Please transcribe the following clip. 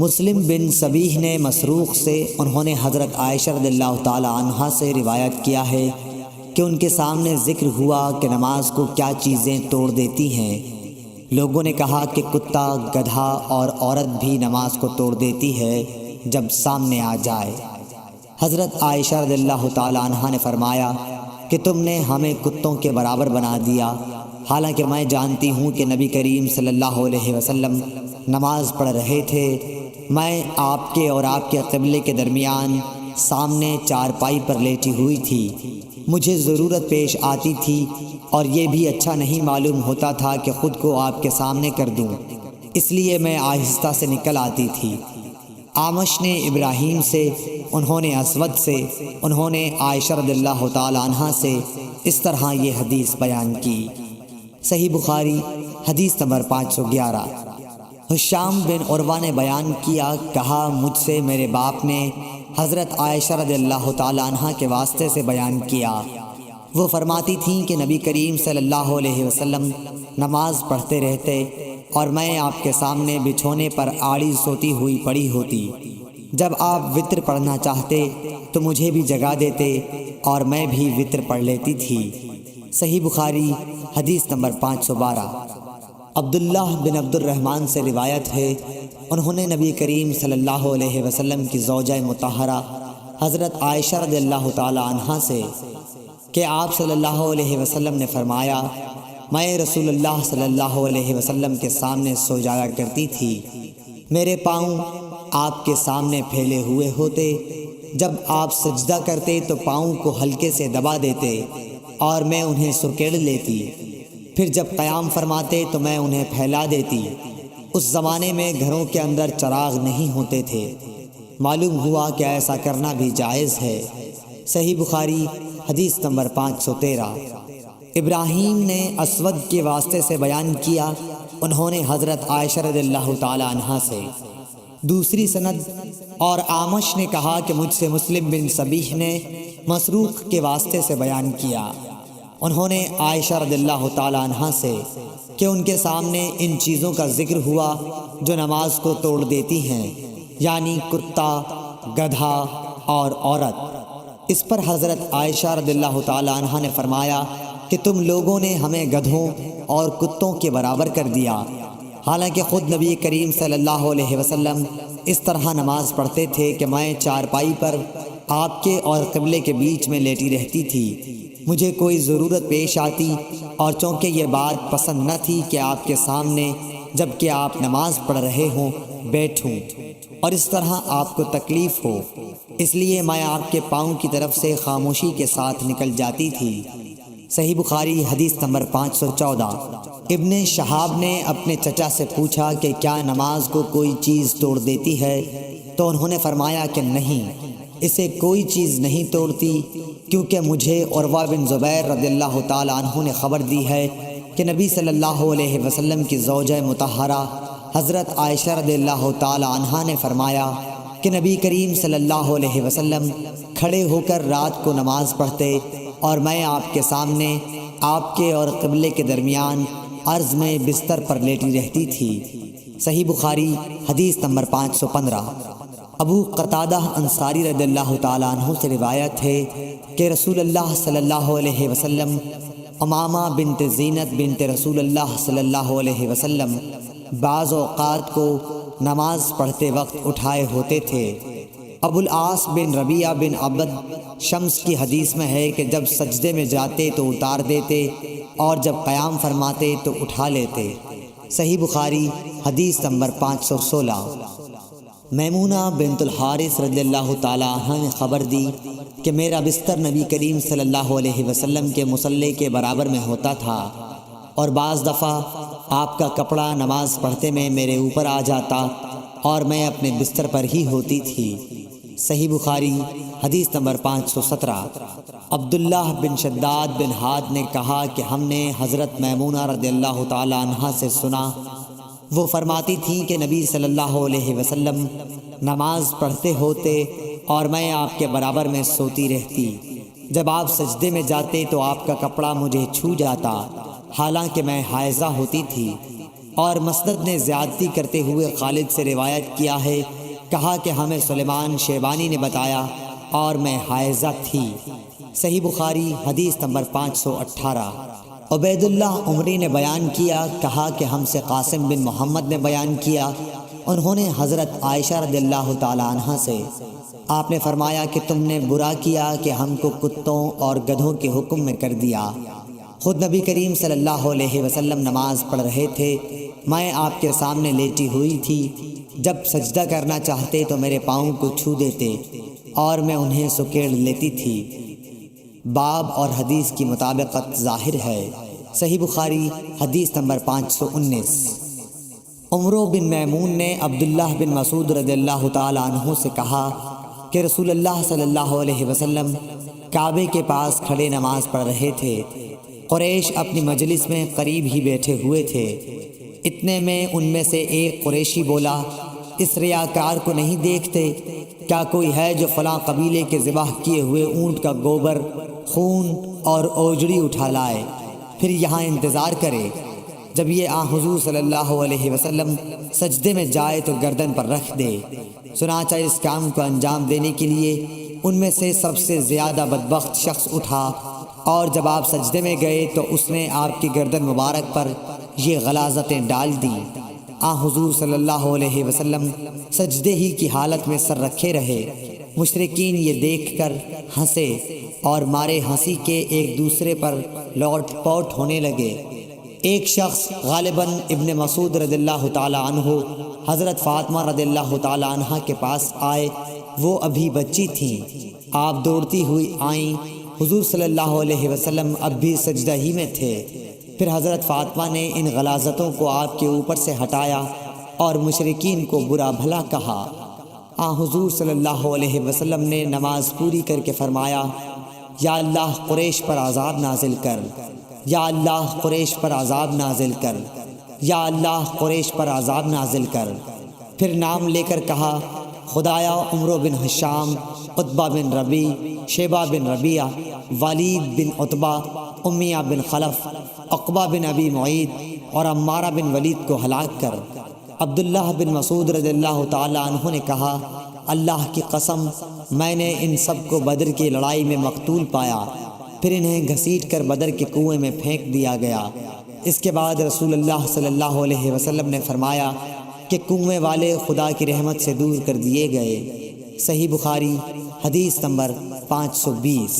مسلم بن سبیح نے مسروق سے انہوں نے حضرت عائشہ رضی اللہ تعالی عنہا سے روایت کیا ہے کہ ان کے سامنے ذکر ہوا کہ نماز کو کیا چیزیں توڑ دیتی ہیں۔ لوگوں نے کہا کہ کتا، گدھا اور عورت بھی نماز کو توڑ دیتی ہے جب سامنے آ جائے۔ حضرت عائشہ رضی اللہ تعالی عنہا نے فرمایا کہ تم نے ہمیں کتوں کے برابر بنا دیا، حالانکہ میں جانتی ہوں کہ نبی کریم صلی اللہ علیہ وسلم نماز پڑھ رہے تھے۔ میں آپ کے اور آپ کے قبلے کے درمیان سامنے چارپائی پر لیٹی ہوئی تھی۔ مجھے ضرورت پیش آتی تھی اور یہ بھی اچھا نہیں معلوم ہوتا تھا کہ خود کو آپ کے سامنے کر دوں، اس لیے میں آہستہ سے نکل آتی تھی۔ اعمش نے ابراہیم سے، انہوں نے اسود سے، انہوں نے عائشہ رضی اللہ تعالی عنہا سے اس طرح یہ حدیث بیان کی۔ صحیح بخاری حدیث نمبر 511۔ ہشام بن عروہ نے بیان کیا، کہا مجھ سے میرے باپ نے حضرت عائشہ رضی اللہ تعالی عنہا کے واسطے سے بیان کیا۔ وہ فرماتی تھیں کہ نبی کریم صلی اللہ علیہ وسلم نماز پڑھتے رہتے اور میں آپ کے سامنے بچھونے پر آڑی سوتی ہوئی پڑی ہوتی۔ جب آپ وتر پڑھنا چاہتے تو مجھے بھی جگا دیتے اور میں بھی وتر پڑھ لیتی تھی۔ صحیح بخاری حدیث نمبر 512۔ عبداللہ بن عبد الرحمن سے روایت ہے، انہوں نے نبی کریم صلی اللہ علیہ وسلم کی زوجہ مطہرہ حضرت عائشہ رضی اللہ تعالی عنہا سے کہ آپ صلی اللہ علیہ وسلم نے فرمایا، میں رسول اللہ صلی اللہ علیہ وسلم کے سامنے سو جایا کرتی تھی، میرے پاؤں آپ کے سامنے پھیلے ہوئے ہوتے، جب آپ سجدہ کرتے تو پاؤں کو ہلکے سے دبا دیتے اور میں انہیں سکیڑ لیتی، پھر جب قیام فرماتے تو میں انہیں پھیلا دیتی۔ اس زمانے میں گھروں کے اندر چراغ نہیں ہوتے تھے، معلوم ہوا کہ ایسا کرنا بھی جائز ہے۔ صحیح بخاری حدیث نمبر 513۔ ابراہیم نے اسود کے واسطے سے بیان کیا، انہوں نے حضرت عائشہ رضی اللہ تعالی عنہا سے۔ دوسری سند اور اعمش نے کہا کہ مجھ سے مسلم بن سبیح نے مسروق کے واسطے سے بیان کیا، انہوں نے عائشہ رضی اللہ تعالی عنہا سے کہ ان کے سامنے ان چیزوں کا ذکر ہوا جو نماز کو توڑ دیتی ہیں، یعنی کتا، گدھا اور عورت۔ اس پر حضرت عائشہ رضی اللہ تعالی عنہا نے فرمایا کہ تم لوگوں نے ہمیں گدھوں اور کتوں کے برابر کر دیا، حالانکہ خود نبی کریم صلی اللہ علیہ وسلم اس طرح نماز پڑھتے تھے کہ میں چارپائی پر آپ کے اور قبلے کے بیچ میں لیٹی رہتی تھی۔ مجھے کوئی ضرورت پیش آتی اور چونکہ یہ بات پسند نہ تھی کہ آپ کے سامنے جب کہ آپ نماز پڑھ رہے ہوں بیٹھوں اور اس طرح آپ کو تکلیف ہو، اس لیے میں آپ کے پاؤں کی طرف سے خاموشی کے ساتھ نکل جاتی تھی۔ صحیح بخاری حدیث نمبر 514۔ ابن شہاب نے اپنے چچا سے پوچھا کہ کیا نماز کو کوئی چیز توڑ دیتی ہے، تو انہوں نے فرمایا کہ نہیں، اسے کوئی چیز نہیں توڑتی، کیونکہ مجھے عروہ بن زبیر رضی اللہ تعالی عنہ نے خبر دی ہے کہ نبی صلی اللہ علیہ وسلم کی زوجہ مطہرہ حضرت عائشہ رضی اللہ تعالی عنہا نے فرمایا کہ نبی کریم صلی اللہ علیہ وسلم کھڑے ہو کر رات کو نماز پڑھتے اور میں آپ کے سامنے آپ کے اور قبلے کے درمیان عرض میں بستر پر لیٹی رہتی تھی۔ صحیح بخاری حدیث نمبر 515۔ ابو قتادہ انصاری رضی اللہ تعالیٰ عنہ سے روایت ہے کہ رسول اللہ صلی اللہ علیہ وسلم امامہ بنت زینت بنت رسول اللہ صلی اللہ علیہ وسلم بعض اوقات کو نماز پڑھتے وقت اٹھائے ہوتے تھے۔ ابو العاص بن ربیعہ بن عبد شمس کی حدیث میں ہے کہ جب سجدے میں جاتے تو اتار دیتے اور جب قیام فرماتے تو اٹھا لیتے۔ صحیح بخاری حدیث نمبر 516۔ میمونہ بنت الحارث رضی اللہ تعالی عنہ نے خبر دی کہ میرا بستر نبی کریم صلی اللہ علیہ وسلم کے مصلی کے برابر میں ہوتا تھا اور بعض دفعہ آپ کا کپڑا نماز پڑھتے میں میرے اوپر آ جاتا اور میں اپنے بستر پر ہی ہوتی تھی۔ صحیح بخاری حدیث نمبر 517۔ عبداللہ بن شداد بن ہاد نے کہا کہ ہم نے حضرت میمونہ رضی اللہ تعالی عنہا سے سنا، وہ فرماتی تھیں کہ نبی صلی اللہ علیہ وسلم نماز پڑھتے ہوتے اور میں آپ کے برابر میں سوتی رہتی، جب آپ سجدے میں جاتے تو آپ کا کپڑا مجھے چھو جاتا، حالانکہ میں حائضہ ہوتی تھی۔ اور مسدد نے زیادتی کرتے ہوئے خالد سے روایت کیا ہے، کہا کہ ہمیں سلیمان شیبانی نے بتایا اور میں حائضہ تھی۔ صحیح بخاری حدیث نمبر 518۔ عبید اللہ عمری نے بیان کیا، کہا کہ ہم سے قاسم بن محمد نے بیان کیا، انہوں نے حضرت عائشہ رضی اللہ تعالی عنہ سے، آپ نے فرمایا کہ تم نے برا کیا کہ ہم کو کتوں اور گدھوں کے حکم میں کر دیا۔ خود نبی کریم صلی اللہ علیہ وسلم نماز پڑھ رہے تھے، میں آپ کے سامنے لیٹی ہوئی تھی، جب سجدہ کرنا چاہتے تو میرے پاؤں کو چھو دیتے اور میں انہیں سکیڑ لیتی تھی۔ باب اور حدیث کی مطابقت ظاہر ہے۔ صحیح بخاری حدیث نمبر 519۔ عمرو بن میمون نے عبداللہ بن مسعود رضی اللہ تعالی عنہ سے کہا کہ رسول اللہ صلی اللہ علیہ وسلم کعبے کے پاس کھڑے نماز پڑھ رہے تھے، قریش اپنی مجلس میں قریب ہی بیٹھے ہوئے تھے۔ اتنے میں ان میں سے ایک قریشی بولا، اس ریاکار کو نہیں دیکھتے؟ کیا کوئی ہے جو فلاں قبیلے کے ذبح کیے ہوئے اونٹ کا گوبر، خون اور اوجڑی اٹھا لائے، پھر یہاں انتظار کرے؟ جب یہ حضور صلی اللہ علیہ وسلم سجدے میں جائے تو گردن پر رکھ دے۔ چنانچہ اس کام کو انجام دینے کے لیے ان میں سے سب سے زیادہ بدبخت شخص اٹھا، اور جب آپ سجدے میں گئے تو اس نے آپ کی گردن مبارک پر یہ غلاظتیں ڈال دیں۔ حضور صلی اللہ علیہ وسلم سجدے ہی کی حالت میں سر رکھے رہے۔ مشرکین یہ دیکھ کر ہنسے اور مارے ہنسی کے ایک دوسرے پر لوٹ پوٹ ہونے لگے۔ ایک شخص غالباً ابن مسعود رضی اللہ تعالی عنہ حضرت فاطمہ رضی اللہ تعالی عنہ کے پاس آئے، وہ ابھی بچی تھیں۔ آپ دوڑتی ہوئی آئیں، حضور صلی اللہ علیہ وسلم اب بھی سجدہ ہی میں تھے۔ پھر حضرت فاطمہ نے ان غلاظتوں کو آپ کے اوپر سے ہٹایا اور مشرکین کو برا بھلا کہا۔ حضور صلی اللہ علیہ وسلم نے نماز پوری کر کے فرمایا، یا اللہ قریش پر عذاب نازل کر، یا اللہ قریش پر عذاب نازل کر، یا اللہ قریش پر عذاب نازل کر۔ پھر نام لے کر کہا، خدایا عمرو بن ہشام، عتبہ بن ربی، شیبہ بن ربیعہ، ولید بن عتبہ، امیہ بن خلف، عقبہ بن ابی معید اور عمارہ بن ولید کو ہلاک کر۔ عبداللہ بن مسعود رضی اللہ تعالی عنہ نے کہا، اللہ کی قسم میں نے ان سب کو بدر کی لڑائی میں مقتول پایا۔ پھر انہیں گھسیٹ کر بدر کے کنویں میں پھینک دیا گیا۔ اس کے بعد رسول اللہ صلی اللہ علیہ وسلم نے فرمایا کہ کنویں والے خدا کی رحمت سے دور کر دیے گئے۔ صحیح بخاری حدیث نمبر 520۔